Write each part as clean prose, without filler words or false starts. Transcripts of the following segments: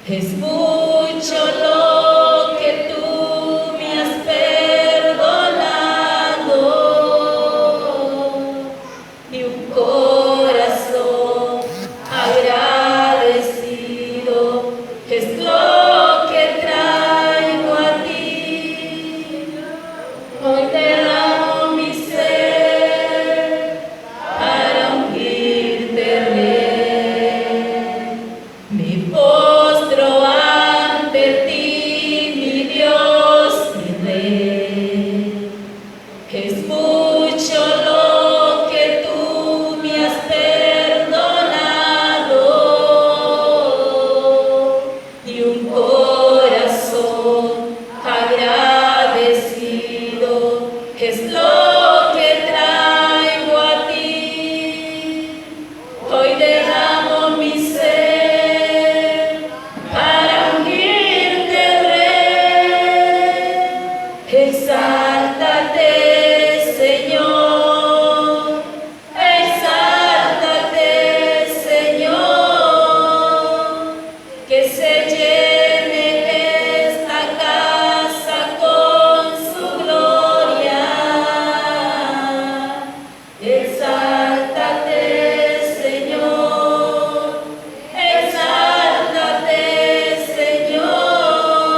Es mucho lo que tú me has perdonado y un corazón agradecido es lo que traigo a ti. Hoy te amo mi ser para ungirte, Rey. Me postro ante ti, mi Dios, mi Rey. Es mucho lo que tú me has perdonado y un corazón agradecido es lo que traigo a ti. Hoy derramo mi ser para ungirte, Rey. Exáltate, Señor, exáltate, Señor, que se llene esta casa con su gloria. Exáltate, Señor, exáltate, Señor,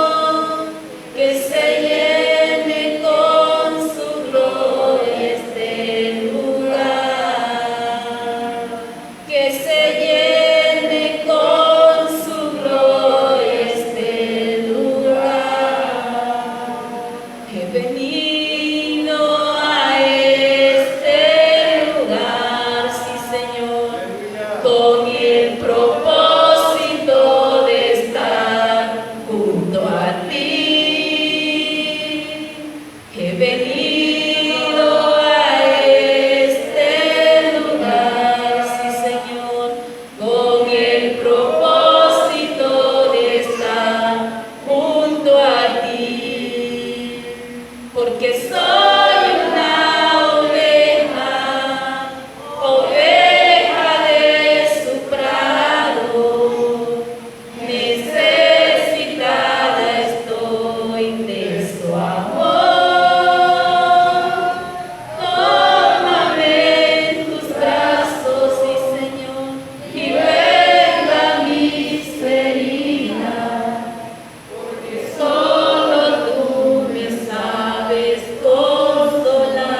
que se llene con su gloria este lugar, que se llene con su gloria este lugar. He venido a este lugar, sí, Señor, con el propósito de estar junto a ti. He venido a este lugar, sí, Señor, con el propósito de estar junto a ti, porque soy una oveja, oveja de su prado. Necesitada estoy de su amor. Tómame en tus brazos, sí, Señor, y venga mis heridas, porque solo tú me sabes consolar.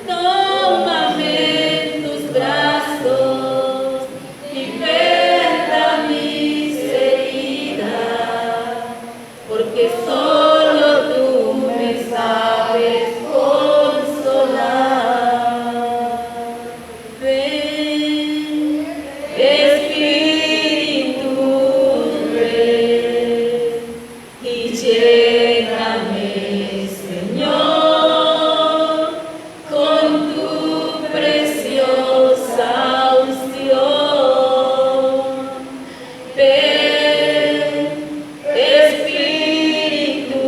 Tómame en tus brazos y venda mis heridas, porque solo tú me sabes consolar. Ven, Espíritu Rey, y lléname, Señor, con tu preciosa unción. Ven, Espíritu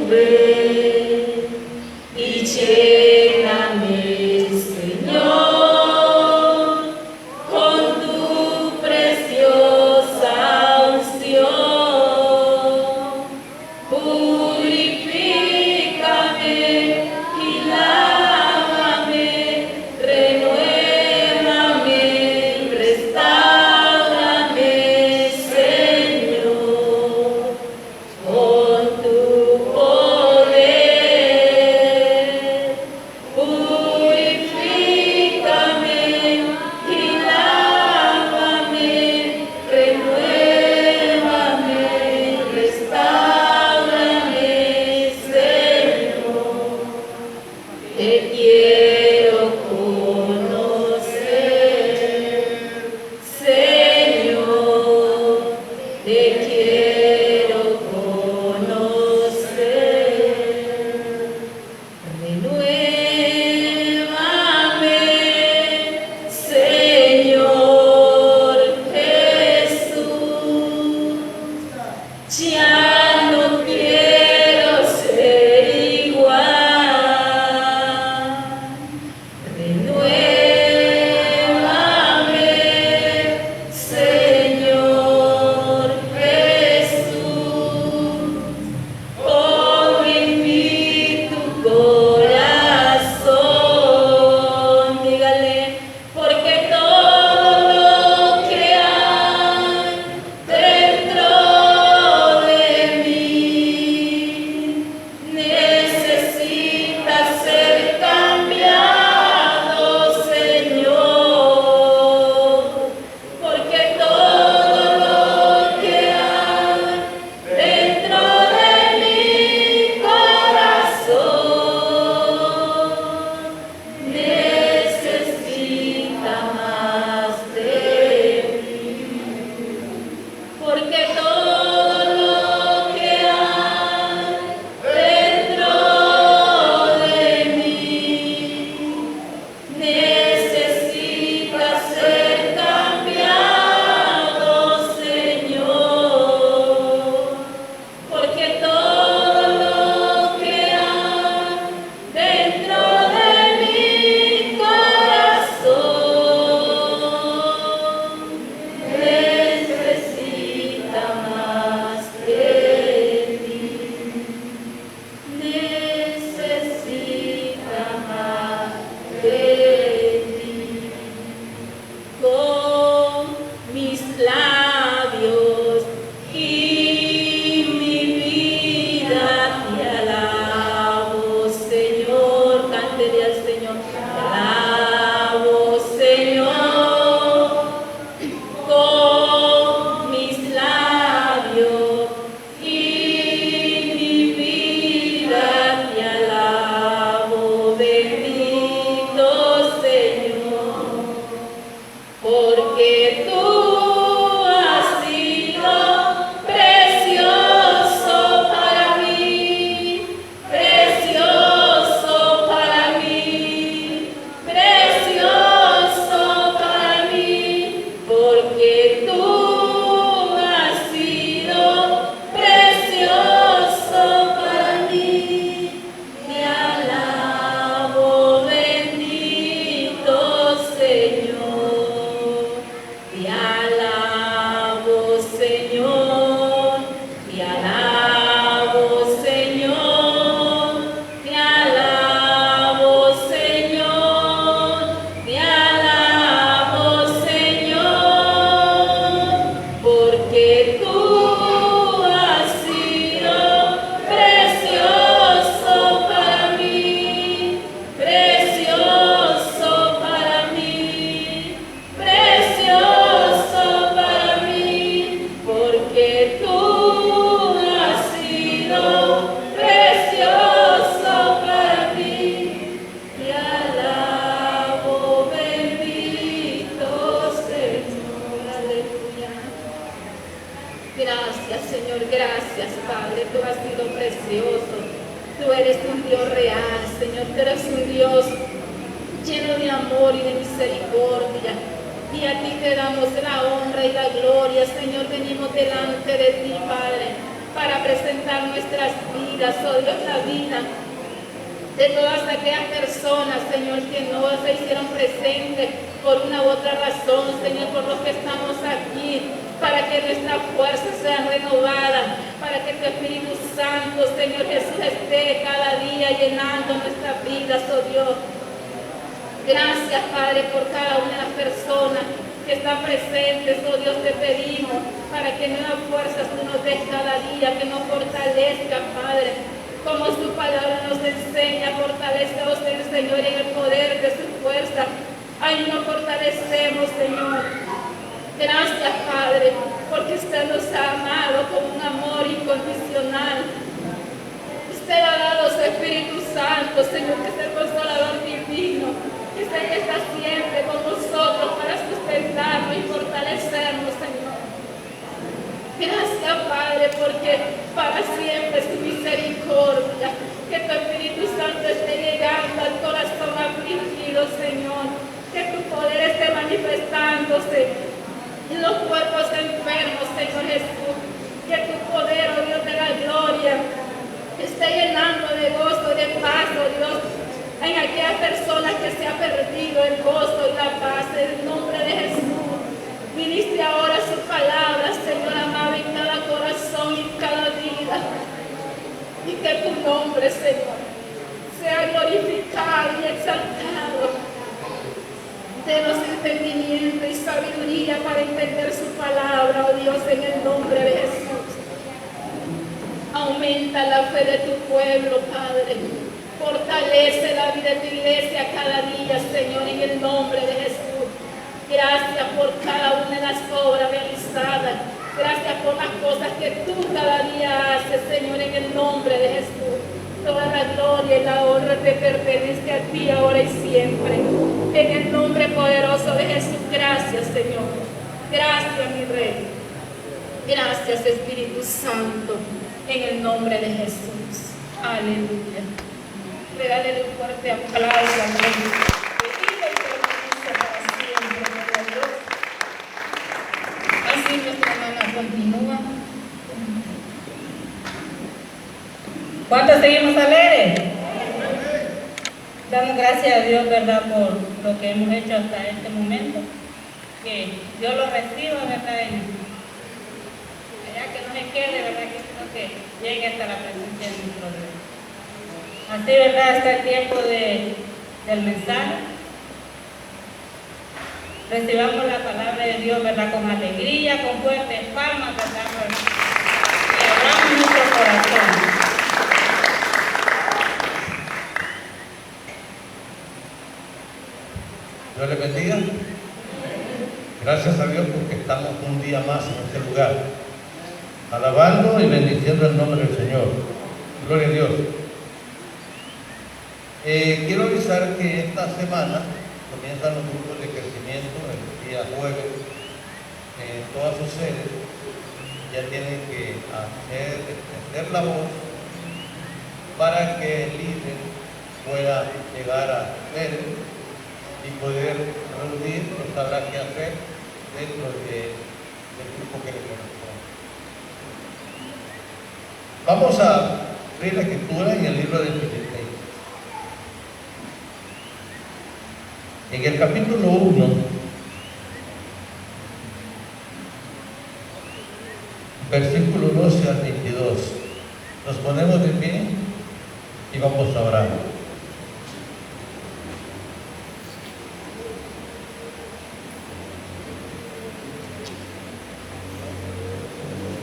Rey, y lléname, Señor, con tu alabo, Señor, te alabo, Señor, te alabo, Señor, te alabo, Señor, porque tú has sido precioso para mí, precioso para mí, precioso para mí, porque tú has sido precioso para mí. Te alabo, bendito Señor, aleluya. Gracias, Señor, gracias, Padre, tú has sido precioso. Tú eres un Dios real, Señor, tú eres un Dios lleno de amor y de misericordia. Y a ti te damos la honra y la gloria, Señor. Venimos delante de ti, Padre, para presentar nuestras vidas, oh Dios, la vida de todas aquellas personas, Señor, que no se hicieron presentes por una u otra razón, Señor, por lo que estamos aquí, para que nuestra fuerza sea renovada, para que tu Espíritu Santo, Señor Jesús, esté cada día llenando nuestras vidas, oh Dios. Gracias, Padre, por cada una de las personas que están presentes, oh Dios, te pedimos para que nuevas fuerzas tú nos des cada día, que nos fortalezca, Padre, como su palabra nos enseña, fortaleceos en el Señor y en el poder de su fuerza. Ahí nos fortalecemos, Señor. Gracias, Padre, porque usted nos ha amado con un amor incondicional. Usted ha dado su Espíritu Santo, Señor, que es el Consolador divino, que usted está siempre con nosotros para sustentarnos y fortalecernos, Señor. Gracias, Padre, porque para siempre es tu misericordia, que tu Espíritu Santo esté llegando al corazón afligido, Señor, que tu poder esté manifestándose en los cuerpos enfermos, Señor Jesús, que tu poder, oh Dios de la gloria, esté llenando de gozo, de paz, oh Dios, en aquellas personas que se ha perdido el gozo y la paz, en el nombre de Jesús. Ministre ahora su palabra, Señor amado, en cada corazón y en cada vida, y que tu nombre, Señor, sea glorificado y exaltado. Denos entendimiento y sabiduría para entender su palabra, oh Dios, en el nombre de Jesús. Aumenta la fe de tu pueblo, Padre. Fortalece la vida de tu iglesia cada día, Señor, en el nombre de Jesús. Gracias por cada una de las obras realizadas. Gracias por las cosas que tú cada día haces, Señor, en el nombre de Jesús. Toda la gloria y la honra te pertenece a ti ahora y siempre. En el nombre poderoso de Jesús, gracias, Señor. Gracias, mi Rey. Gracias, Espíritu Santo. En el nombre de Jesús. Aleluya. Regálele un fuerte aplauso al Rey. Bendito y permanece para siempre, gloria a Dios. Así nuestra hermana continúa. ¿Cuántos seguimos alegres? Damos gracias a Dios, ¿verdad?, por lo que hemos hecho hasta este momento. Que Dios lo reciba, ¿verdad?, allá que no se quede, ¿verdad?, sino que llegue hasta la presencia de nuestro Dios. Así, ¿verdad?, hasta el tiempo del mensaje. Recibamos la palabra de Dios, ¿verdad?, con alegría, con fuertes palmas, ¿verdad?, y abramos nuestro corazón. Dios les bendiga. Gracias a Dios porque estamos un día más en este lugar, alabando y bendiciendo el nombre del Señor. Gloria a Dios. Quiero avisar que esta semana comienzan los grupos de crecimiento el día jueves en todas sus sedes. Ya tienen que extender la voz para que el líder pueda llegar a ustedes y poder reunir, pues sabrá qué hacer dentro del grupo que le corresponde. Vamos a abrir la escritura en el libro de Filipenses. En el capítulo 1, versículo 12 al 22. Nos ponemos de pie y vamos a orar.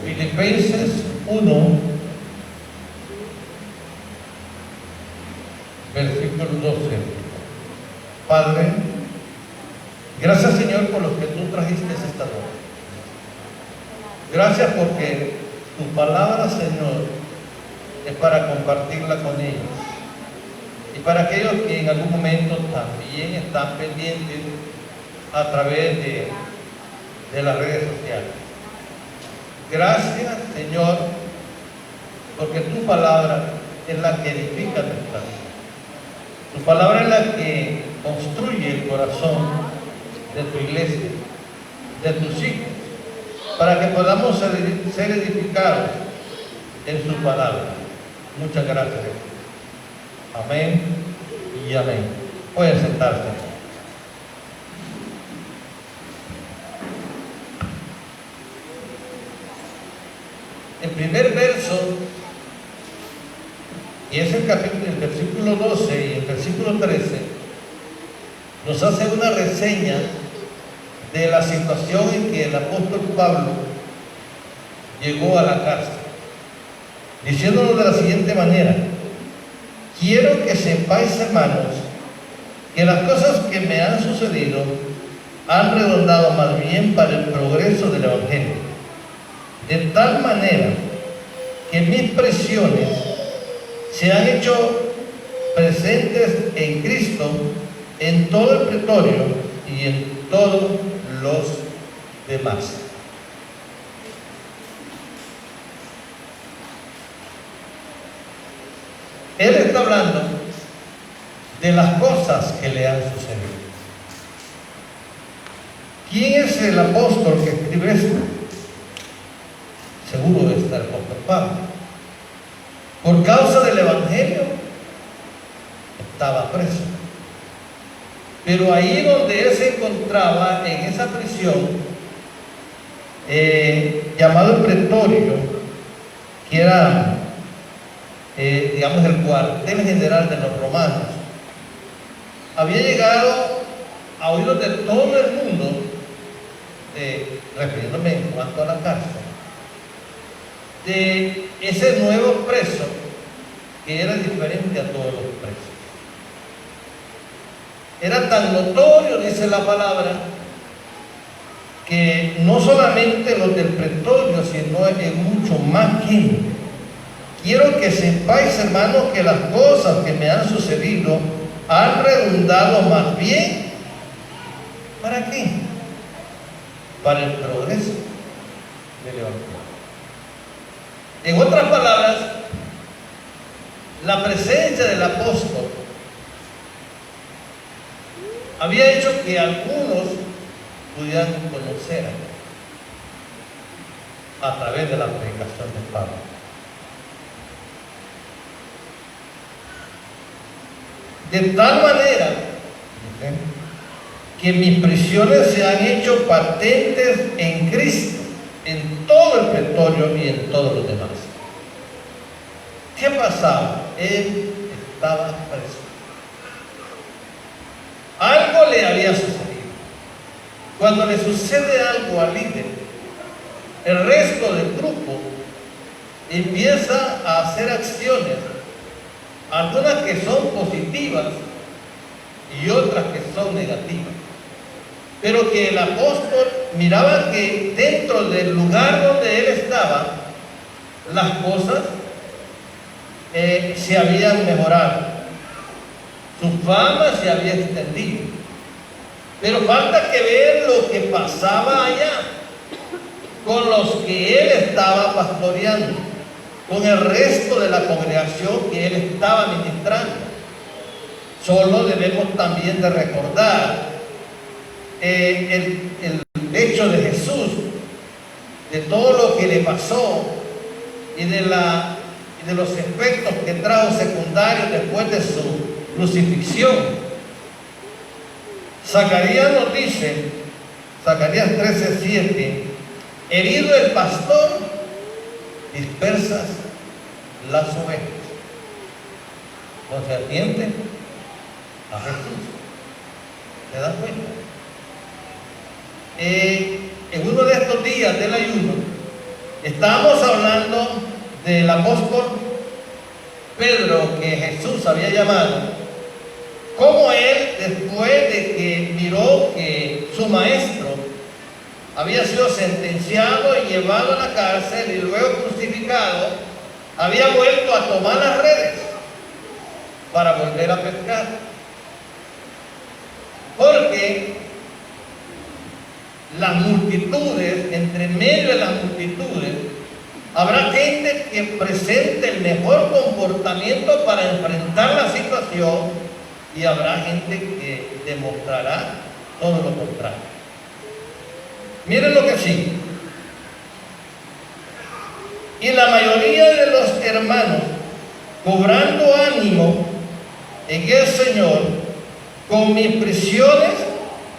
Filipenses 1, versículo 12. Padre, gracias Señor por lo que tú trajiste esta noche. Gracias porque tu palabra, Señor, es para compartirla con ellos y para aquellos que en algún momento también están pendientes a través de las redes sociales. Gracias, Señor, porque tu palabra es la que edifica nuestra vida. Tu palabra es la que construye el corazón de tu iglesia, de tus hijos, para que podamos ser edificados en su palabra. Muchas gracias, Jesús. Amén y amén. Pueden sentarse. El primer verso, y es el versículo 12 y el versículo 13, nos hace una reseña de la situación en que el apóstol Pablo llegó a la cárcel, diciéndonos de la siguiente manera: quiero que sepáis, hermanos, que las cosas que me han sucedido han redundado más bien para el progreso del Evangelio, de tal manera que mis prisiones se han hecho presentes en Cristo en todo el pretorio y en todos los demás. Él está hablando de las cosas que le han sucedido. ¿Quién es el apóstol que escribe esto? Seguro está el apóstol Pablo. Por causa del Evangelio estaba preso. Pero ahí donde él se encontraba, en esa prisión, llamado el pretorio, que era, digamos, el cuartel general de los romanos, había llegado a oídos de todo el mundo, refiriéndome en cuanto a la cárcel, de ese nuevo preso que era diferente a todos los presos. Era tan notorio, dice la palabra, que no solamente los del pretorio, sino en mucho más gente. Quiero que sepáis, hermanos, que las cosas que me han sucedido han redundado más bien, ¿para qué? Para el progreso del Evangelio. En otras palabras, la presencia del apóstol había hecho que algunos pudieran conocer a través de la predicación de Pablo. De tal manera que mis prisiones se han hecho patentes en Cristo, en todo el pretorio y en todos los demás. ¿Qué pasaba? Él estaba preso. Algo le había sucedido. Cuando le sucede algo al líder, el resto del grupo empieza a hacer acciones, algunas que son positivas y otras que son negativas. Pero que el apóstol miraba que dentro del lugar donde él estaba, las cosas se habían mejorado, su fama se había extendido, pero falta que ver lo que pasaba allá con los que él estaba pastoreando, con el resto de la congregación que él estaba ministrando. Solo debemos también de recordar el hecho de Jesús, de todo lo que le pasó y de los efectos que trajo secundarios después de su crucifixión. Zacarías nos dice, Zacarías 13:7, herido el pastor dispersas las ovejas. No se atienden a Jesús. ¿Se dan cuenta? En uno de estos días del ayuno, estábamos hablando del apóstol Pedro que Jesús había llamado, cómo él, después de que miró que su maestro había sido sentenciado y llevado a la cárcel y luego crucificado, había vuelto a tomar las redes para volver a pescar. Porque las multitudes, entre medio de las multitudes, habrá gente que presente el mejor comportamiento para enfrentar la situación y habrá gente que demostrará todo lo contrario. Miren lo que sigue. Y la mayoría de los hermanos, cobrando ánimo en el Señor, con mis prisiones,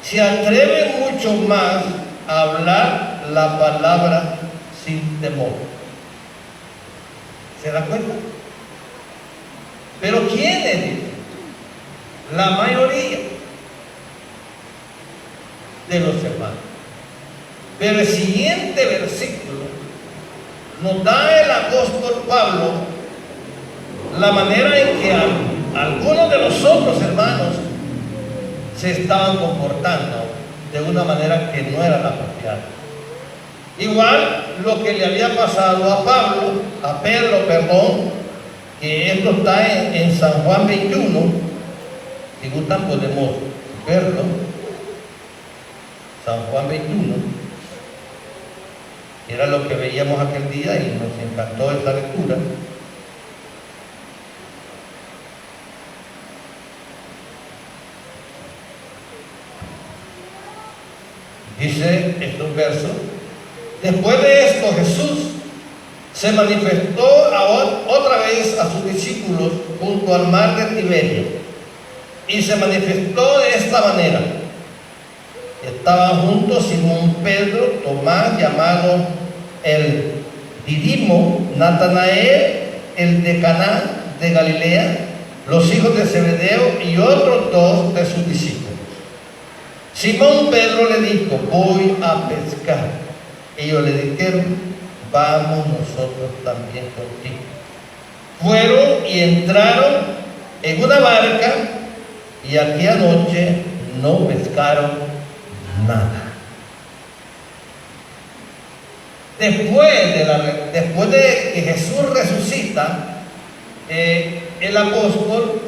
se atreven mucho más a hablar la palabra sin temor. ¿Se da cuenta? Pero ¿quiénes dicen? La mayoría de los hermanos. Pero el siguiente versículo nos da el apóstol Pablo la manera en que algunos de los otros hermanos se estaban comportando de una manera que no era la apropiada. Igual lo que le había pasado a Pedro, que esto está en San Juan 21, si gustan podemos verlo, San Juan 21, era lo que veíamos aquel día y nos encantó esta lectura. Dice estos versos: después de esto Jesús se manifestó otra vez a sus discípulos junto al mar de Tiberio, y se manifestó de esta manera. Estaban juntos Simón Pedro, Tomás llamado el Didimo, Natanael el de Caná de Galilea, los hijos de Zebedeo y otros dos de sus discípulos. Simón Pedro le dijo: voy a pescar. Ellos le dijeron: vamos nosotros también contigo. Fueron y entraron en una barca y aquella noche no pescaron nada. Después de que Jesús resucita, el apóstol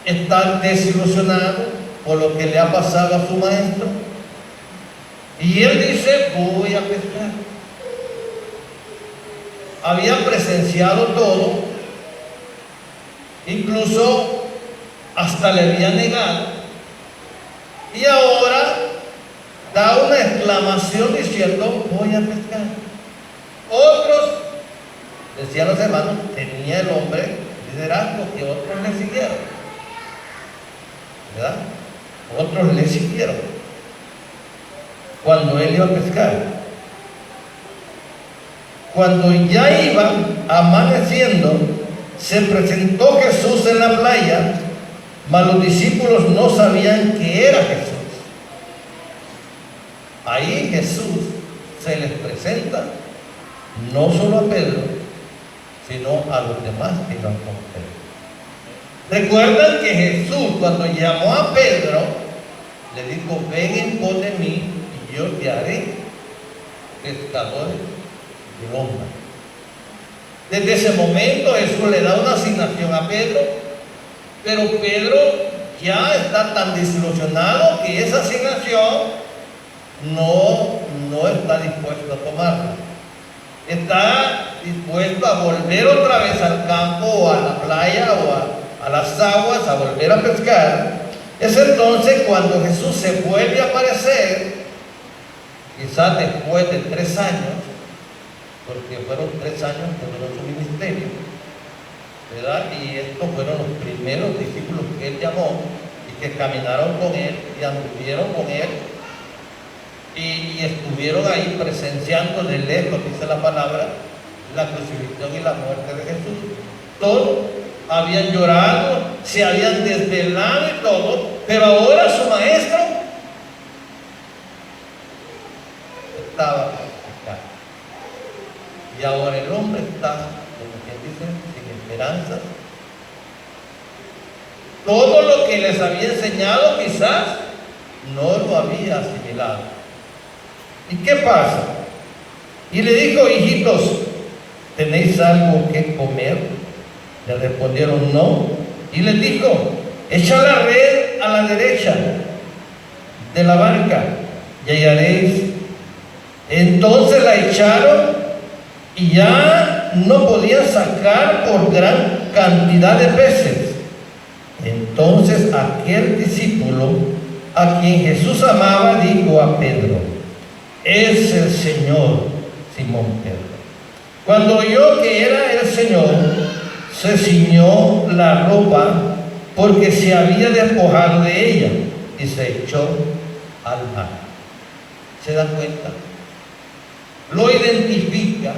está desilusionado por lo que le ha pasado a su maestro, y él dice: voy a pescar. Había presenciado todo, incluso hasta le había negado, y ahora da una exclamación diciendo: voy a pescar. Otros, decían los hermanos, tenía el hombre liderazgo, que otros le siguieron, ¿verdad? Otros le siguieron cuando él iba a pescar. Cuando ya iba amaneciendo, se presentó Jesús en la playa, mas los discípulos no sabían que era Jesús. Ahí Jesús se les presenta no solo a Pedro, sino a los demás que iban con Pedro. Recuerdan que Jesús, cuando llamó a Pedro, le dijo: ven en pos de mí y yo te haré pescadores de hombres. Desde ese momento Jesús le da una asignación a Pedro, pero Pedro ya está tan desilusionado que esa asignación no está dispuesto a tomarla. Está dispuesto a volver otra vez al campo o a la playa o a las aguas, a volver a pescar. Es entonces cuando Jesús se vuelve a aparecer, quizás después de 3 años, porque fueron 3 años que duró su ministerio, ¿verdad? Y estos fueron los primeros discípulos que él llamó y que caminaron con él y anduvieron con él y estuvieron ahí presenciando de lejos, dice la palabra, la crucifixión y la muerte de Jesús. Todos habían llorado, se habían desvelado y todo, pero ahora su maestro estaba crucificado. Y ahora el hombre está, como quien dice, sin esperanza. Todo lo que les había enseñado quizás no lo había asimilado. ¿Y qué pasa? Y le dijo: hijitos, ¿tenéis algo que comer? Le respondieron: no. Y les dijo: echa la red a la derecha de la barca y hallaréis. Entonces la echaron y ya no podían sacar por gran cantidad de peces. Entonces aquel discípulo a quien Jesús amaba dijo a Pedro: es el Señor. Simón Pedro, cuando oyó que era el Señor, se ciñó la ropa porque se había despojado de ella y se echó al mar. ¿Se dan cuenta? Lo identifica.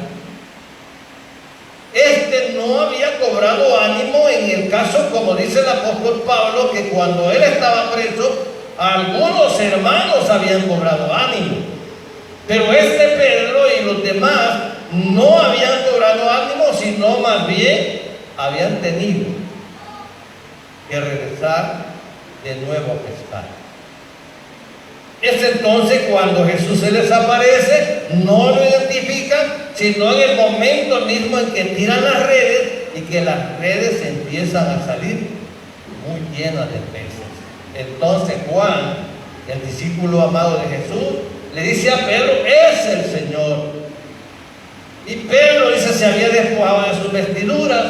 Este no había cobrado ánimo en el caso, como dice el apóstol Pablo, que cuando él estaba preso, algunos hermanos habían cobrado ánimo. Pero este Pedro y los demás no habían cobrado ánimo, sino más bien habían tenido que regresar de nuevo a pescar. Es entonces cuando Jesús se les aparece, no lo identifican, sino en el momento mismo en que tiran las redes y que las redes empiezan a salir muy llenas de peces. Entonces Juan, el discípulo amado de Jesús, le dice a Pedro: es el Señor. Y Pedro, dice, se había despojado de sus vestiduras.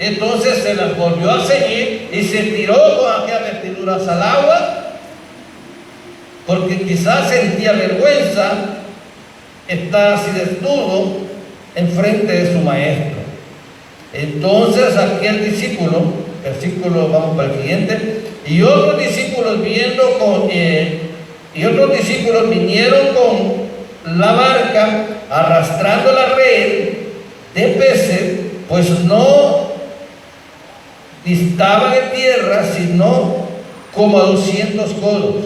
Entonces se las volvió a seguir y se tiró con aquellas vestiduras al agua, porque quizás sentía vergüenza estar así desnudo en frente de su maestro. Entonces aquel discípulo, versículo, vamos para el siguiente, y otros discípulos vinieron con la barca arrastrando la red de peces, pues no distaba de tierra sino como a 200 codos.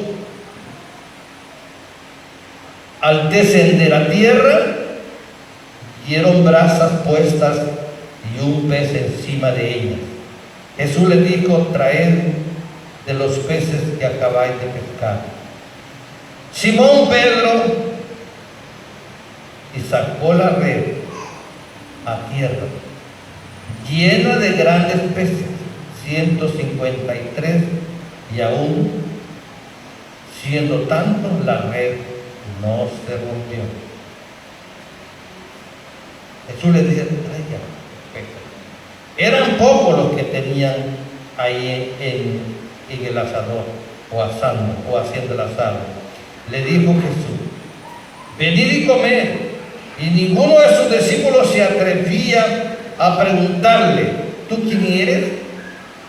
Al descender a tierra, vieron brasas puestas y un pez encima de ellas. Jesús les dijo: traed de los peces que acabáis de pescar. Simón Pedro y sacó la red a tierra, llena de grandes peces, 153, y aún siendo tanto, la red no se rompió. Jesús les dice: traigan peces. Eran pocos los que tenían ahí en el asador, o asando, o haciendo el asado. Le dijo Jesús: venid y comed. Y ninguno de sus discípulos se atrevía a preguntarle: ¿tú quién eres?,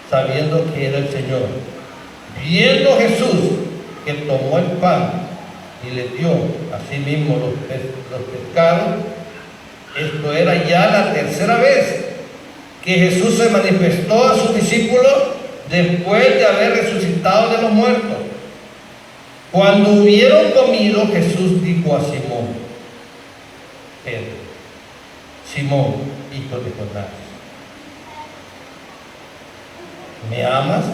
sabiendo que era el Señor. Viendo Jesús que tomó el pan y le dio asimismo los pescados, esto era ya la tercera vez que Jesús se manifestó a sus discípulos después de haber resucitado de los muertos. Cuando hubieron comido, Jesús dijo a Simón Pedro: Simón, hijo de Jonás, ¿me amas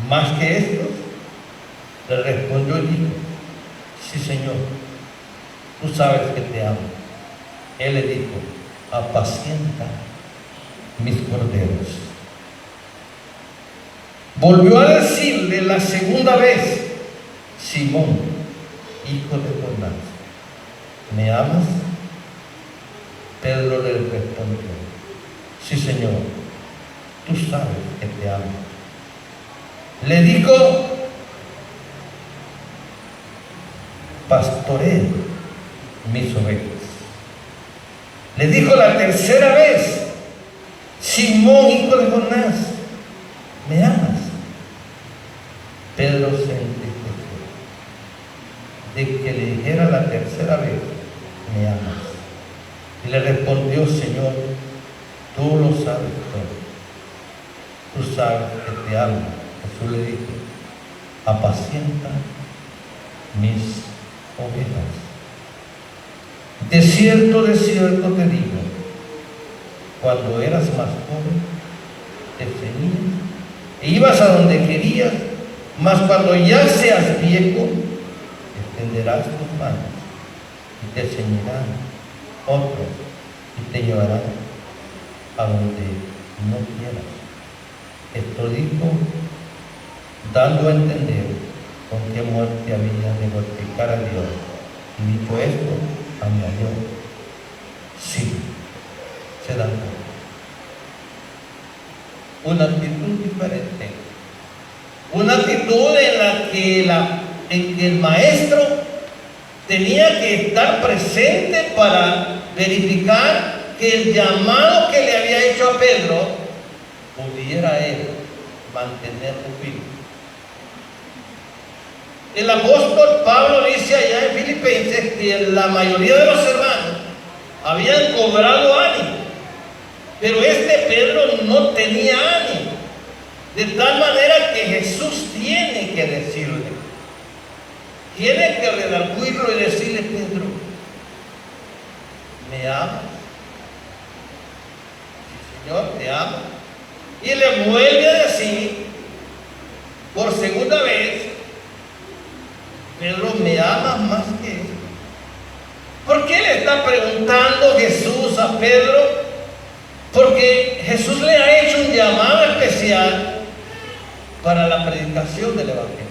más que estos? Le respondió y dijo: sí, Señor, tú sabes que te amo. Él le dijo: apacienta mis corderos. Volvió a decirle la segunda vez: Simón, hijo de Jonás, ¿me amas? Pedro le respondió: sí, Señor, tú sabes que te amo. Le dijo: pastoree mis ovejas. Le dijo la tercera vez: Simón, hijo de Jonás, ¿me amas? Pedro se entristeció de que le dijera la tercera vez, ¿me amas? Y le respondió, Señor, tú lo sabes todo. Tú sabes que te amo. Jesús le dijo, apacienta mis ovejas. De cierto te digo, cuando eras más joven, te ceñías e ibas a donde querías, mas cuando ya seas viejo, extenderás tus manos y te ceñirán otros y te llevarán a donde no quieras. Esto dijo, dando a entender con qué muerte había de glorificar a Dios. Y dicho esto, añadió, sí, se dan cuenta. Una actitud diferente, una actitud en que el maestro tenía que estar presente para verificar que el llamado que le había hecho a Pedro pudiera él mantenerlo firme. El apóstol Pablo dice allá en Filipenses que la mayoría de los hermanos habían cobrado ánimo, pero este Pedro no tenía ánimo, de tal manera que Jesús tiene que decirle, tiene que redarguirlo y decirle, Pedro, ¿me amas? Sí, Señor, te amo. Y le vuelve a decir por segunda vez, Pedro, ¿me amas más que esto? ¿Por qué le está preguntando Jesús a Pedro? Porque Jesús le ha hecho un llamado especial para la predicación del Evangelio.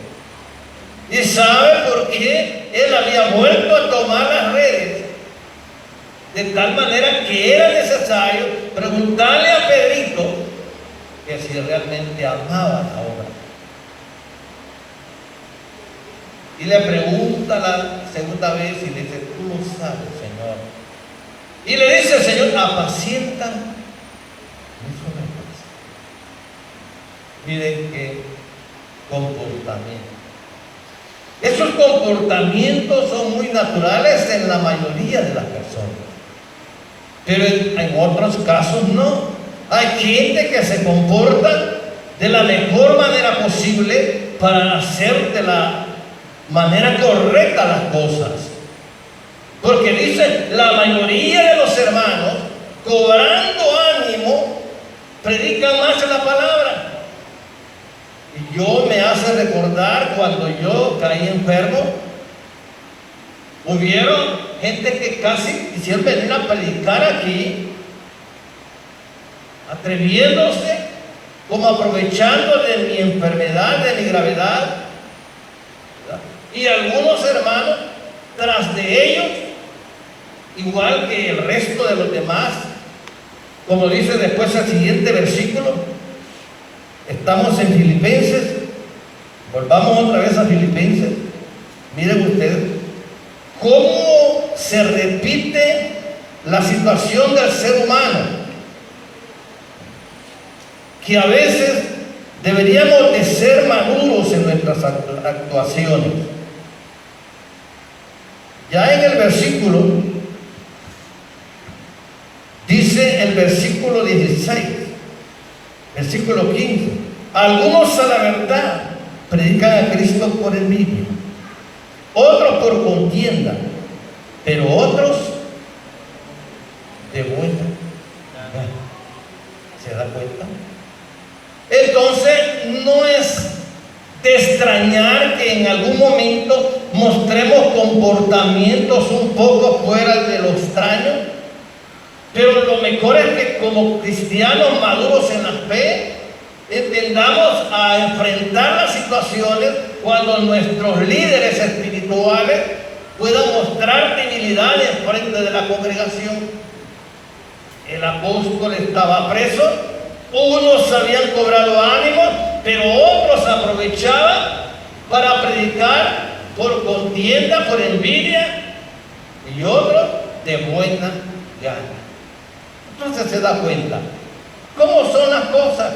¿Y sabe por qué él había vuelto a tomar las redes? De tal manera que era necesario preguntarle a Pedrito que si realmente amaba la obra. Y le pregunta la segunda vez y le dice, tú lo sabes, Señor. Y le dice, Señor, apacienta mis ovejas. Miren qué comportamiento. Esos comportamientos son muy naturales en la mayoría de las personas, pero en otros casos no. Hay gente que se comporta de la mejor manera posible para hacer de la manera correcta las cosas, porque dice, la mayoría de los hermanos, cobrando ánimo, predican más la palabra. Y yo me hace recordar cuando yo caí enfermo, hubieron gente que casi quisieron venir a predicar aquí, atreviéndose, como aprovechando de mi enfermedad, de mi gravedad, ¿verdad? Y algunos hermanos, tras de ellos, igual que el resto de los demás, como dice después el siguiente versículo. Estamos en Filipenses, volvamos otra vez a Filipenses. Miren ustedes cómo se repite la situación del ser humano, que a veces deberíamos de ser maduros en nuestras actuaciones. Ya en el versículo, dice el versículo 16, versículo 15, algunos a la verdad predican a Cristo por envidia, otros por contienda, pero otros de buena gana. ¿Se da cuenta? Entonces no es de extrañar que en algún momento mostremos comportamientos un poco fuera de lo extraño. Pero lo mejor es que como cristianos maduros en la fe, entendamos a enfrentar las situaciones cuando nuestros líderes espirituales puedan mostrar debilidad en frente de la congregación. El apóstol estaba preso, unos habían cobrado ánimo, pero otros aprovechaban para predicar por contienda, por envidia, y otros de buena gana. Entonces se da cuenta cómo son las cosas.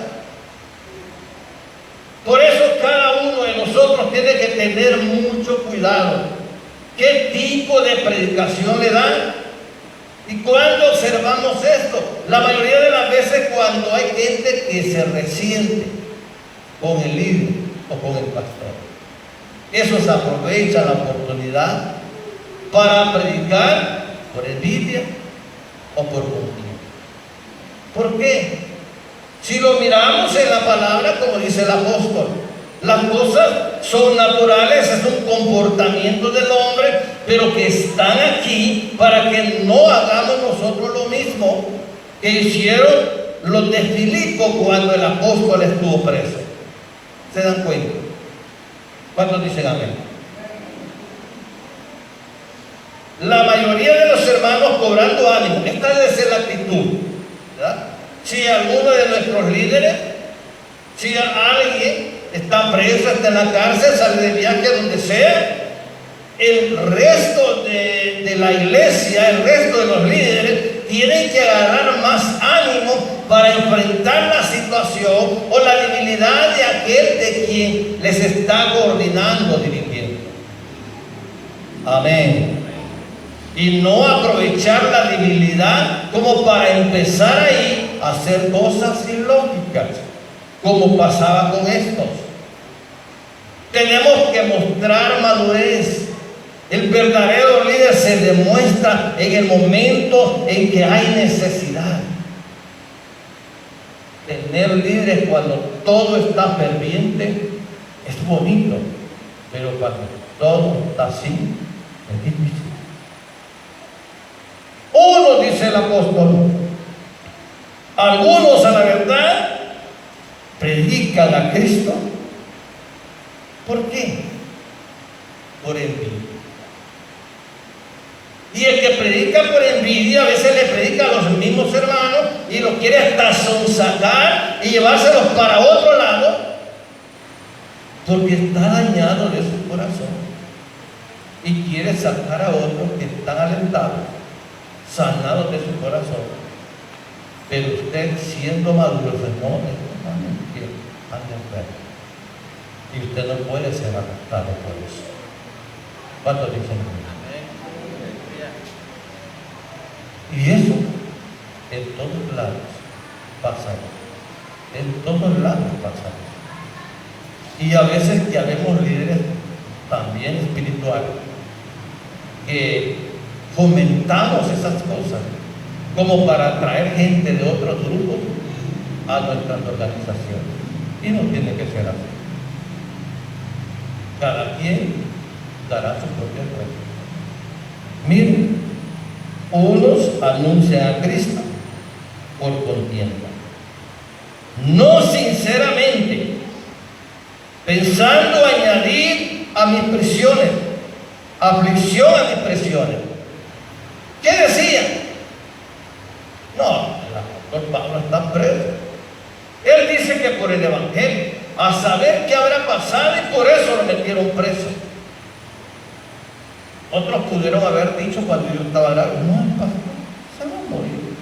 Por eso cada uno de nosotros tiene que tener mucho cuidado ¿Qué tipo de predicación le dan? ¿Y cuándo observamos esto? La mayoría de las veces cuando hay gente que se resiente con el líder o con el pastor. Esos aprovechan la oportunidad para predicar por envidia o por contienda. ¿Por qué? Si lo miramos en la palabra, como dice el apóstol, las cosas son naturales, es un comportamiento del hombre, pero que están aquí para que no hagamos nosotros lo mismo que hicieron los de Filipo cuando el apóstol estuvo preso. ¿Se dan cuenta? ¿Cuántos dicen amén? La mayoría de los hermanos cobrando ánimo. Esta debe ser la actitud, ¿verdad? Si alguno de nuestros líderes, si alguien está preso, está en la cárcel, sale de viaje, donde sea, el resto de la iglesia, el resto de los líderes, tienen que agarrar más ánimo para enfrentar la situación o la debilidad de aquel de quien les está coordinando, dirigiendo. Amén. Y no aprovechar la debilidad como para empezar ahí a hacer cosas ilógicas, como pasaba con estos. Tenemos que mostrar madurez. El verdadero líder se demuestra en el momento en que hay necesidad. Tener líderes cuando todo está ferviente es bonito, pero cuando todo está así es difícil. Uno, dice el apóstol, algunos a la verdad predican a Cristo. ¿Por qué? Por envidia. Y el que predica por envidia a veces le predica a los mismos hermanos y los quiere hasta sonsacar y llevárselos para otro lado, porque está dañado de su corazón y quiere sacar a otros que están alentados, sanados de su corazón. Pero usted, siendo maduro, dice: no, que anda enfermo. Y usted no puede ser arrastrado por eso. ¿Cuántos dicen amén? Y eso en todos lados pasa. En todos lados pasa. Y a veces que habemos líderes también espirituales que fomentamos esas cosas como para atraer gente de otros grupos a nuestras organizaciones. Y no tiene que ser así. Cada quien dará su propia cuenta. Miren, unos anuncian a Cristo por contienda, no sinceramente, pensando añadir a mis prisiones aflicción a mis prisiones. ¿Qué decían? No, el apóstol Pablo está preso. Él dice que por el evangelio, a saber qué habrá pasado, y por eso lo metieron preso. Otros pudieron haber dicho cuando yo estaba grave: no, el pastor se va a morir,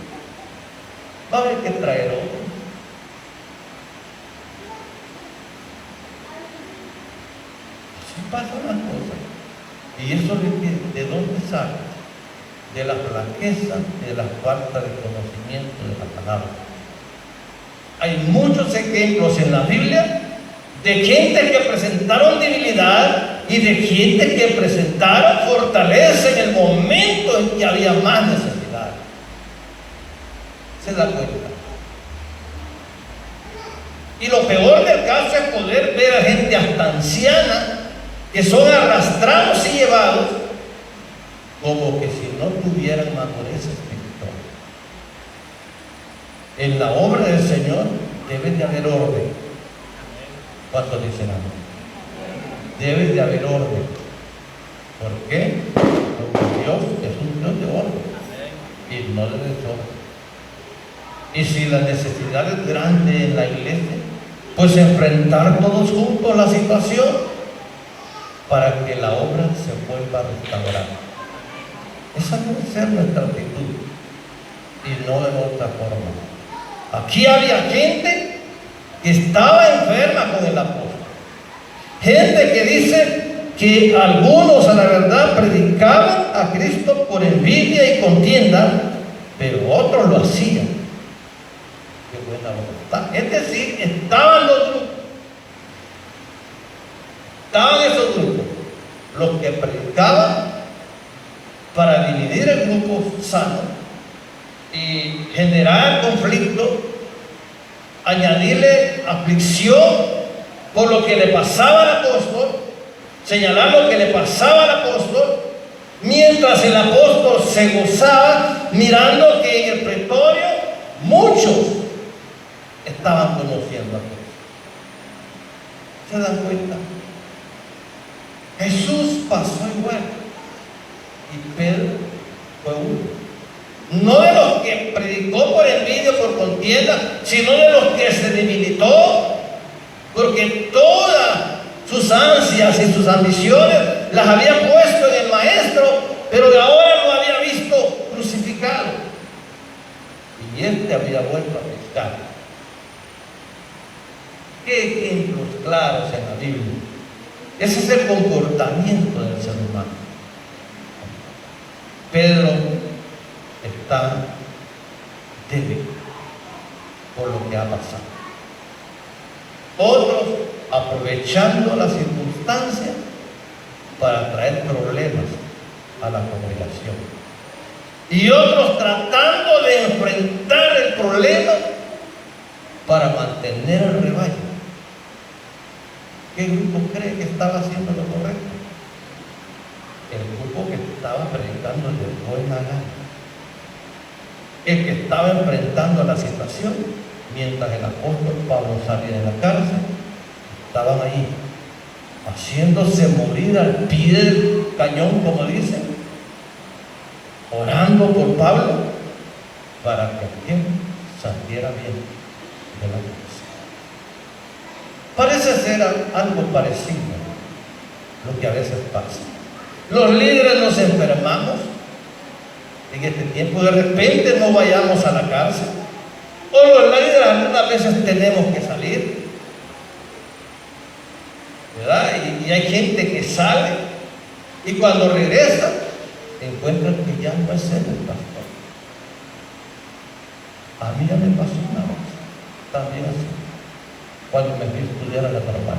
va a haber que traer otro. Así pasan las cosas. Y eso de dónde sale? De la flaqueza, de la falta de conocimiento de la palabra. Hay muchos ejemplos en la Biblia de gente que presentaron debilidad y de gente que presentaron fortaleza en el momento en que había más necesidad. ¿Se da cuenta? Y lo peor del caso es poder ver a gente hasta anciana que son arrastrados y llevados como que si no tuvieran madurez espiritual. En la obra del Señor debe de haber orden. ¿Cuántos dicen amén? Debe de haber orden. ¿Por qué? Porque Dios es un Dios de orden y no de desorden. Y si la necesidad es grande en la iglesia, pues enfrentar todos juntos la situación para que la obra se vuelva a restaurar. Esa debe ser nuestra actitud y no de otra forma. Aquí había gente que estaba enferma con el apóstol. Gente que dice: que algunos a la verdad predicaban a Cristo por envidia y contienda, pero otros lo hacían. Qué buena voluntad. Es decir, estaban los grupos. Estaban esos grupos, los que predicaban para dividir el grupo sano y generar conflicto, añadirle aflicción por lo que le pasaba al apóstol, señalar lo que le pasaba al apóstol, mientras el apóstol se gozaba mirando que en el pretorio muchos estaban conociendo a Cristo. ¿Se dan cuenta? Jesús pasó igual y Pedro fue uno. No de los que predicó por envidia o por contienda, sino de los que se debilitó, porque todas sus ansias y sus ambiciones las había puesto en el Maestro, pero de ahora lo había visto crucificado. Y este había vuelto a pescar. Qué ejemplos claros en la Biblia. Ese es el comportamiento del ser humano. Pedro está débil por lo que ha pasado. Otros aprovechando la circunstancia para traer problemas a la congregación. Y otros tratando de enfrentar el problema para mantener el rebaño. ¿Qué grupo cree que estaba haciendo lo correcto? El grupo que estaba predicando de buena gana. El que estaba enfrentando la situación mientras el apóstol Pablo salía de la cárcel. Estaban ahí haciéndose morir al pie del cañón, como dicen, orando por Pablo para que él saliera bien de la cárcel. Parece ser algo parecido a lo que a veces pasa. Los líderes nos enfermamos en este tiempo, de repente no vayamos a la cárcel, o los líderes algunas veces tenemos que salir, ¿verdad? Y hay gente que sale y cuando regresa encuentran que ya no es él el pastor. A mí ya me pasó una vez también así, cuando me fui a estudiar a la normal.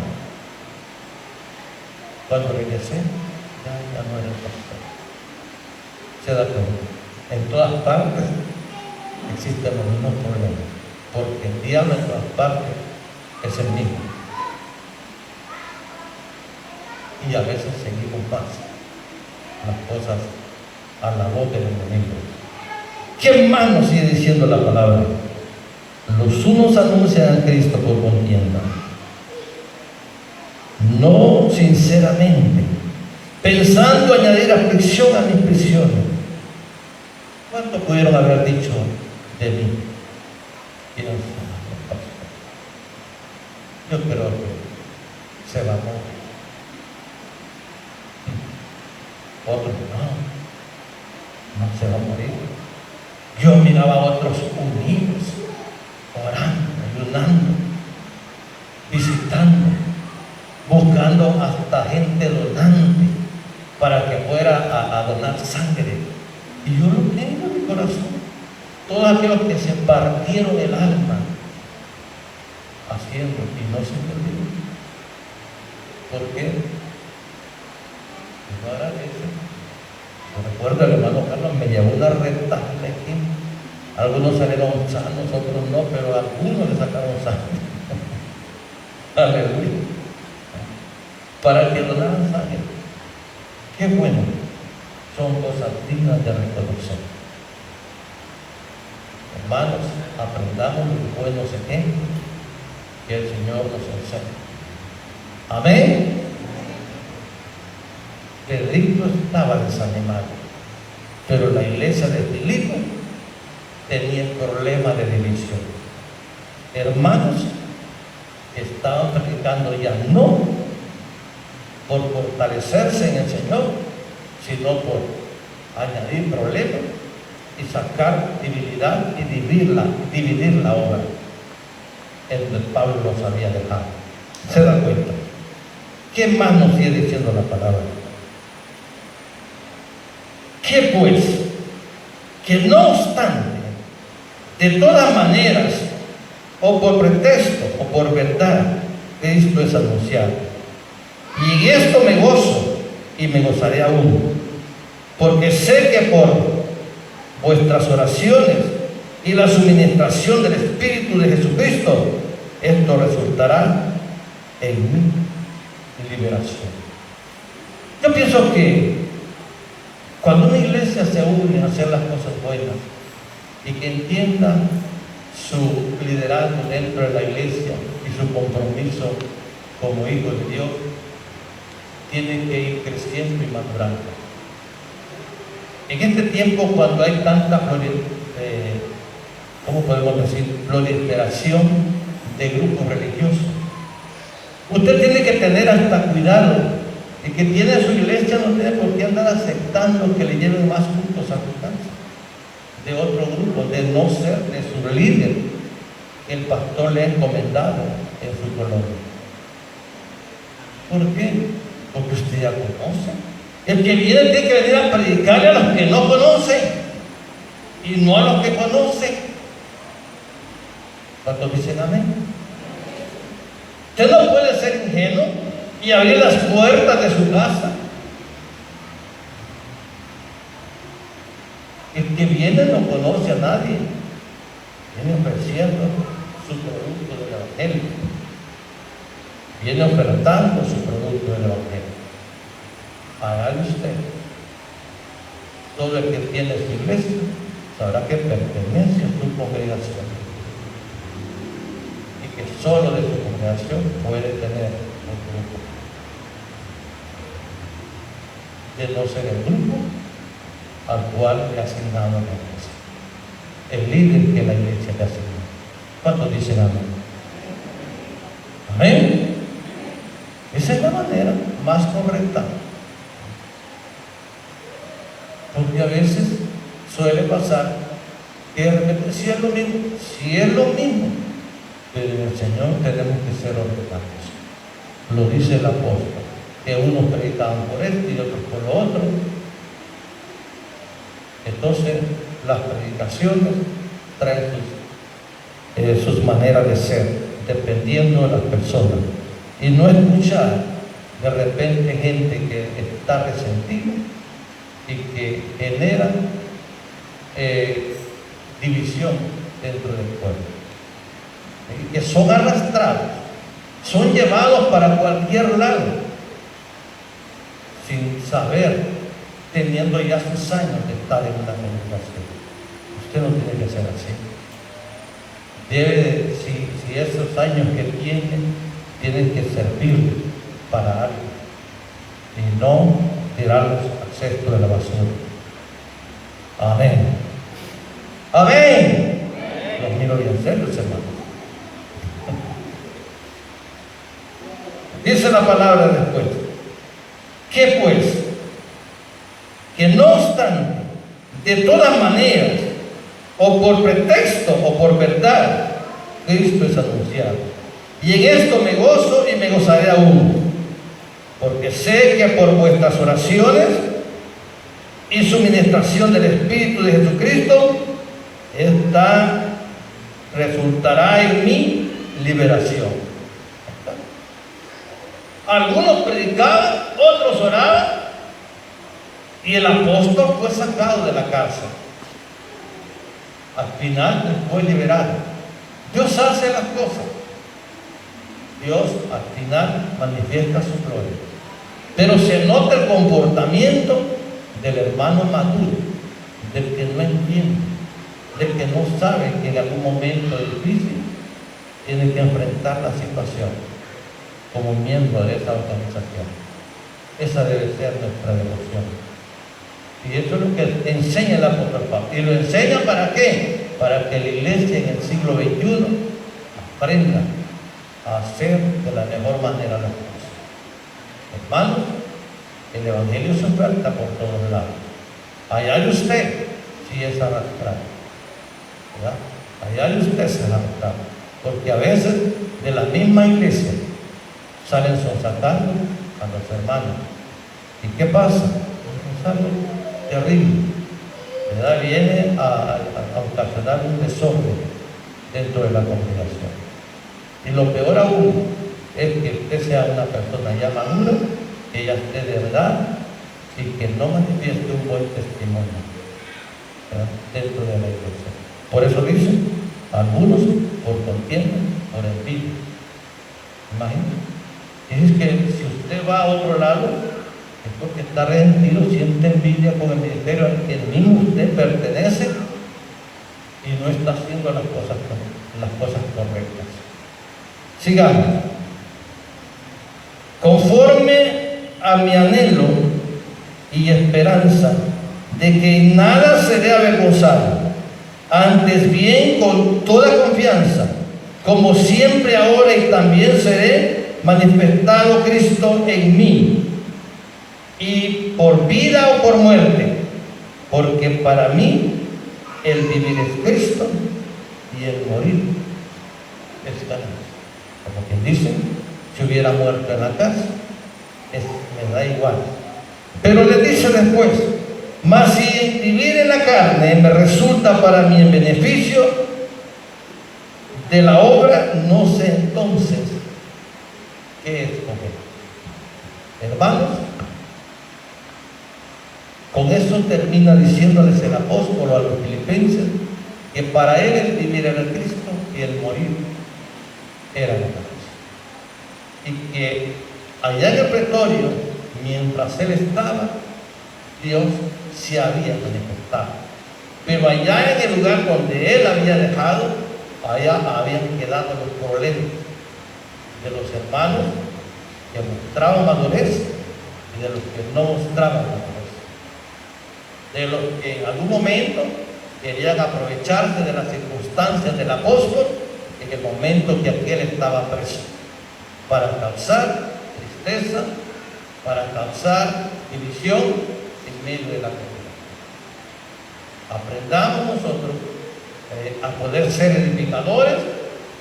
Cuando regresé ya no era el pastor. Se da cuenta, en todas partes existen los mismos problemas, porque el diablo en todas partes es el mismo. Y a veces seguimos más las cosas a la voz del enemigo. ¿Qué más nos sigue diciendo la palabra? Los unos anuncian a Cristo por contienda, no sinceramente, pensando añadir aflicción a mis prisiones. ¿Cuánto pudieron haber dicho de mí? Yo creo que se va a morir. Otros no se va a morir. Yo miraba a otros unidos, orando, ayunando, visitando, buscando hasta gente donante para que fuera a donar sangre. Y yo lo tengo en mi corazón. Todos aquellos que se partieron el alma haciendo y no se perdieron. ¿Por qué? No era eso. Yo recuerdo, el hermano Carlos me llevó una recta aquí. Algunos salieron sanos, otros no, pero a algunos le sacaron sangre. Aleluya. Para que donaran sangre. Qué bueno. Son cosas dignas de reconocer. Hermanos, aprendamos los buenos ejemplos que el Señor nos enseña. Amén. Pedrito estaba desanimado, pero la iglesia de Filipo tenía el problema de división. Hermanos que estaban predicando ya no por fortalecerse en el Señor, sino por añadir problemas y sacar debilidad y dividir la obra en donde Pablo los había dejado. ¿Se da cuenta? ¿Qué más nos sigue diciendo la palabra? ¿Qué pues? Que no obstante, de todas maneras, o por pretexto, o por verdad, Cristo es anunciado. Y en esto me gozo, y me gozaré aún, porque sé que por vuestras oraciones y la suministración del Espíritu de Jesucristo, esto resultará en mi liberación. Yo pienso que cuando una iglesia se une a hacer las cosas buenas y que entienda su liderazgo dentro de la iglesia y su compromiso como hijo de Dios, tiene que ir creciendo y madurando. En este tiempo, cuando hay tanta ¿cómo podemos decir? Proliferación de grupos religiosos, usted tiene que tener hasta cuidado. El que tiene su iglesia no tiene por qué andar aceptando que le lleven más cultos a su casa de otro grupo, de no ser de su líder que el pastor le ha encomendado en su colonia. ¿Por qué? Porque usted ya conoce. El que viene tiene que venir a predicarle a los que no conocen y no a los que conocen. ¿Cuántos dicen amén? Usted no puede ser ingenuo y abrir las puertas de su casa. El que viene no conoce a nadie, viene ofreciendo su producto del Evangelio, viene ofertando su producto del Evangelio. Hágalo usted. Todo el que tiene su iglesia sabrá que pertenece a su congregación y que solo de su congregación puede tener un grupo. De no ser el grupo al cual le ha asignado la iglesia, el líder que la iglesia le asignó. ¿Cuántos dicen amén? Amén. Esa es la manera más correcta, porque a veces suele pasar que de repente si es lo mismo, pero en el Señor tenemos que ser ordenados. Lo dice el apóstol, que unos predicaban por esto y otros por lo otro. Entonces las predicaciones traen sus maneras de ser, dependiendo de las personas, y no escuchar de repente gente que está resentida y que genera división dentro del pueblo, y que son arrastrados, son llevados para cualquier lado sin saber, teniendo ya sus años de estar en una congregación. Usted no tiene que ser así. Debe, si esos años que tienen que servir para algo y no tirarlos al cesto de la basura. Amén. Amén. Los miro bien serios, hermanos. Dice la palabra después. ¿Qué pues? Que no obstante, de todas maneras, o por pretexto o por verdad, Cristo es anunciado. Y en esto me gozo y me gozaré aún, porque sé que por vuestras oraciones y suministración del Espíritu de Jesucristo, esta resultará en mi liberación. Algunos predicaban, otros oraban, y el apóstol fue sacado de la cárcel. Al final fue liberado. Dios hace las cosas. Dios al final manifiesta su gloria. Pero se nota el comportamiento del hermano maduro, del que no entiende, del que no sabe que en algún momento difícil tiene que enfrentar la situación como miembro de esa organización. Esa debe ser nuestra devoción. Y eso es lo que enseña el apóstol Pablo. ¿Y lo enseña para qué? Para que la iglesia en el siglo XXI aprenda a hacer de la mejor manera las cosas. Hermanos, el Evangelio se oferta por todos lados. Allá de usted si es arrastrado, ¿verdad? Allá de usted se es arrastrado. Porque a veces de la misma iglesia salen sonsacando a los hermanos. ¿Y qué pasa? Es algo terrible, ¿verdad? Viene a ocasionar un desorden dentro de la congregación. Y lo peor aún es que usted sea una persona ya madura, que ya esté de verdad y que no manifieste un buen testimonio, ¿verdad?, dentro de la iglesia. Por eso dice, algunos por contienda, por envidia. Imagínate. Es que si usted va a otro lado, es porque está resentido, siente envidia con el ministerio al que mismo usted pertenece y no está haciendo las cosas correctas. Sigamos. Conforme a mi anhelo y esperanza de que en nada seré avergonzado, antes bien con toda confianza, como siempre ahora y también seré manifestado Cristo en mí, y por vida o por muerte, porque para mí el vivir es Cristo y el morir es ganancia. Como quien dice, si hubiera muerto en la casa, me da igual. Pero le dice después, mas si vivir en la carne me resulta para mí en beneficio de la obra, no sé entonces qué escoger. Hermanos, con eso termina diciéndoles el apóstol a los filipenses que para él el vivir era el Cristo y el morir era la ganancia. Y que allá en el pretorio, mientras él estaba, Dios se había manifestado. Pero allá en el lugar donde él había dejado, allá habían quedado los problemas de los hermanos que mostraban madurez y de los que no mostraban madurez. De los que en algún momento querían aprovecharse de las circunstancias del apóstol en el momento que aquel estaba preso, para causar tristeza, para causar división en medio de la comunidad. Aprendamos nosotros a poder ser edificadores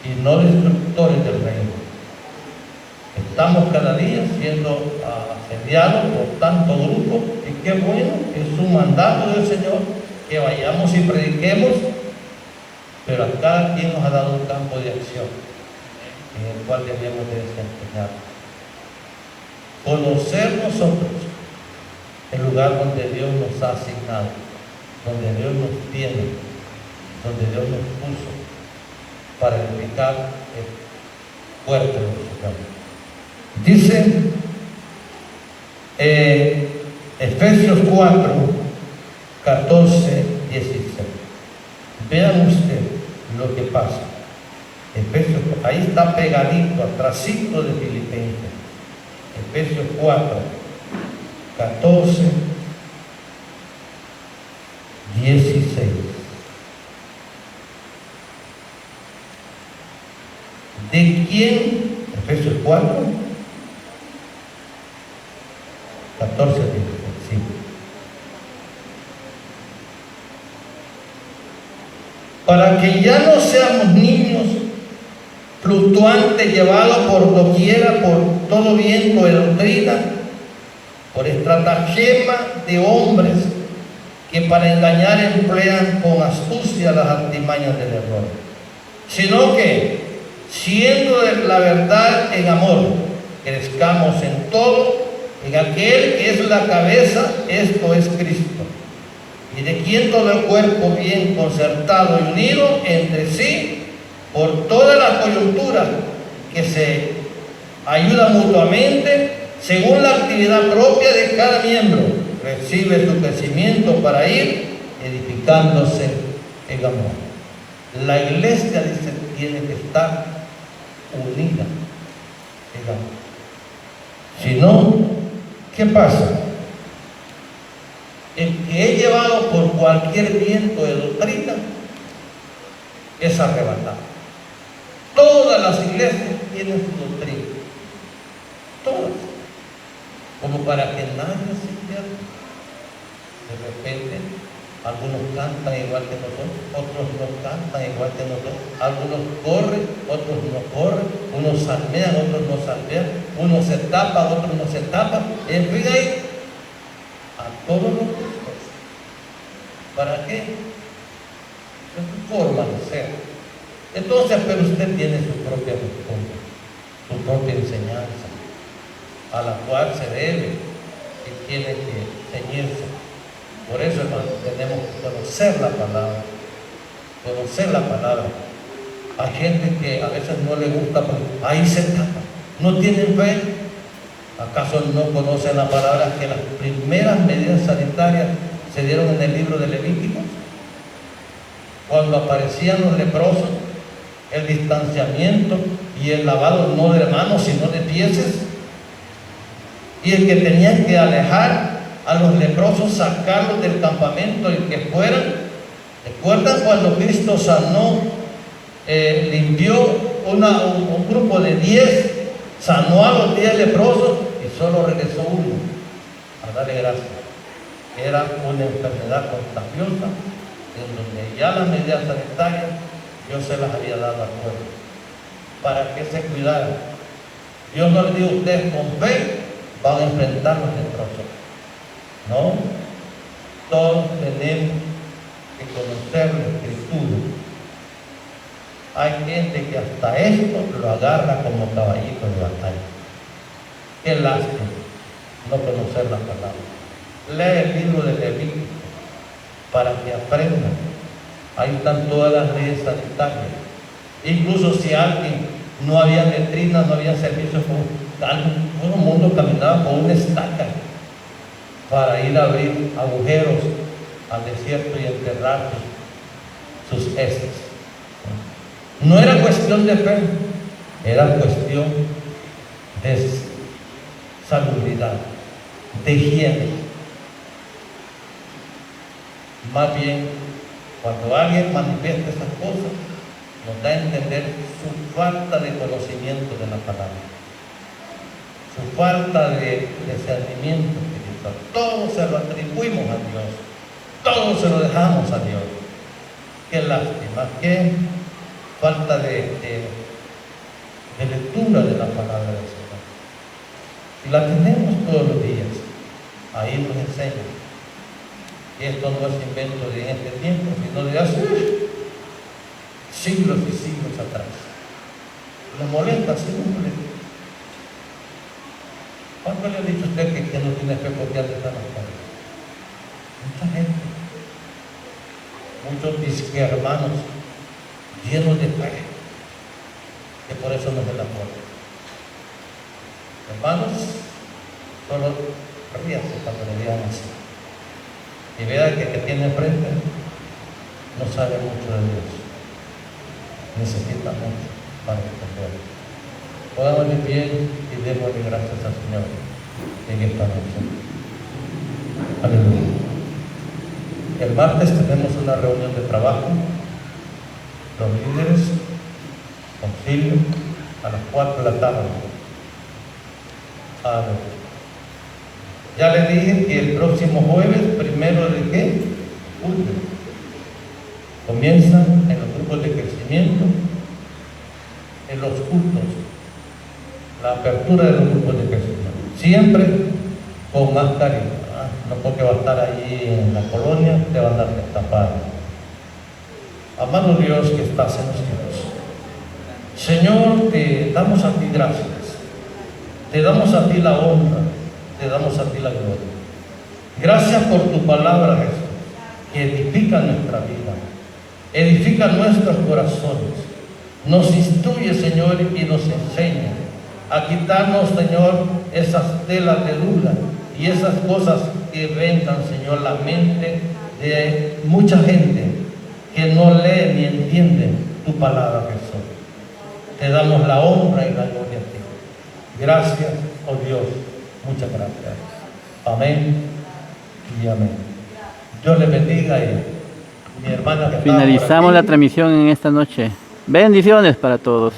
y no destructores del reino. Estamos cada día siendo asediados por tanto grupo, y qué bueno, es un mandato del Señor que vayamos y prediquemos, pero a cada quien nos ha dado un campo de acción en el cual debemos de desempeñar. Conocer nosotros el lugar donde Dios nos ha asignado, donde Dios nos tiene, donde Dios nos puso para edificar el cuerpo de su campo. Dice Efesios 4, 14, 16. Vean ustedes lo que pasa. Efesios, ahí está pegadito, atrásito de Filipenses. Efesios 4, 14, 16. ¿De quién? Efesios 4, 14, 16, sí. Para que ya no seamos niños fluctuantes, llevados por doquiera, por todo viento de doctrina, por estratagema de hombres que para engañar emplean con astucia las artimañas del error, sino que, siendo la verdad en amor, crezcamos en todo, en aquel que es la cabeza, esto es Cristo, y de quien todo el cuerpo bien concertado y unido entre sí, por todas las coyunturas que se ayudan mutuamente, según la actividad propia de cada miembro, recibe su crecimiento para ir edificándose en amor. La iglesia, dice, tiene que estar unida en amor. Si no, ¿qué pasa? El que es llevado por cualquier viento de doctrina es arrebatado. Todas las iglesias tienen su doctrina, todas, como para que nadie se pierda. De repente Algunos cantan igual que nosotros, otros no cantan igual que nosotros. Algunos corren, otros no corren. Unos salmean, otros no salmean. Unos se tapan, otros no se tapan. En fin, ahí, a todos los gustos. ¿Para qué? Es su forma de ser. Entonces, pero usted tiene su propia costumbre, su propia enseñanza, a la cual se debe y tiene que ceñirse. Por eso, hermano, tenemos que conocer la palabra. Conocer la palabra. Hay gente que a veces no le gusta, porque ahí se tapa. No tienen fe. ¿Acaso no conocen la palabra que las primeras medidas sanitarias se dieron en el libro de Levítico? Cuando aparecían los leprosos, el distanciamiento y el lavado no de manos, sino de pies. Y el que tenían que alejar a los leprosos, sacarlos del campamento y que fueran. ¿Recuerdan cuando Cristo sanó, limpió un grupo de 10, sanó a los 10 leprosos y solo regresó uno a darle gracias? Era una enfermedad contagiosa en donde ya las medidas sanitarias Dios se las había dado al pueblo para que se cuidaran. Dios no le dijo: ustedes con fe van a enfrentar los leprosos. No, todos tenemos que conocer la Escritura. Hay gente que hasta esto lo agarra como caballito de batalla. Qué lástima no conocer la palabra. Lee el libro de Levítico para que aprendan. Ahí están todas las leyes sanitarias. Incluso si alguien no había letrinas, no había servicios, todo el mundo caminaba con una estaca para ir a abrir agujeros al desierto y enterrar sus heces. No era cuestión de fe, era cuestión de salubridad, de higiene. Más bien, cuando alguien manifiesta esas cosas, nos da a entender su falta de conocimiento de la palabra, su falta de discernimiento espiritual. Todo se lo atribuimos a Dios, todo se lo dejamos a Dios. Qué lástima, qué falta de lectura de la palabra del Señor. Y la tenemos todos los días, ahí nos enseña. Y esto no es invento de este tiempo, sino de hace siglos y siglos atrás. ¿Le molesta? Sí, no molesta. ¿Cuánto le ha dicho usted que no tiene fe porque hace tan cosas? Mucha gente, muchos disque hermanos llenos de fe, que por eso no se la ponen. Hermanos, solo ríase cuando le digan así. Y vea que el que tiene frente no sabe mucho de Dios, necesita mucho para entender. Podamos de pie y démosle gracias al Señor en esta noche. Aleluya. El martes tenemos una reunión de trabajo, los líderes, concilio, a las 4 de la tarde. Aleluya. Ya le dije que el próximo jueves, primero de qué? Julio, comienzan en los grupos de crecimiento, en los cultos, la apertura de los grupos de crecimiento, siempre con mascarilla, no porque va a estar allí en la colonia, te va a dar destapado. Amado Dios que estás en los cielos, Señor, te damos a ti gracias, te damos a ti la honra, te damos a ti la gloria. Gracias por tu palabra, Jesús, que edifica nuestra vida, edifica nuestros corazones, nos instruye, Señor, y nos enseña a quitarnos, Señor, esas telas de duda y esas cosas que vengan, Señor, la mente de mucha gente que no lee ni entiende tu palabra, Jesús. Te damos la honra y la gloria a ti. Gracias, oh Dios. Muchas gracias. Amén y amén. Dios le bendiga y mi hermana que finalizamos la transmisión en esta noche. Bendiciones para todos.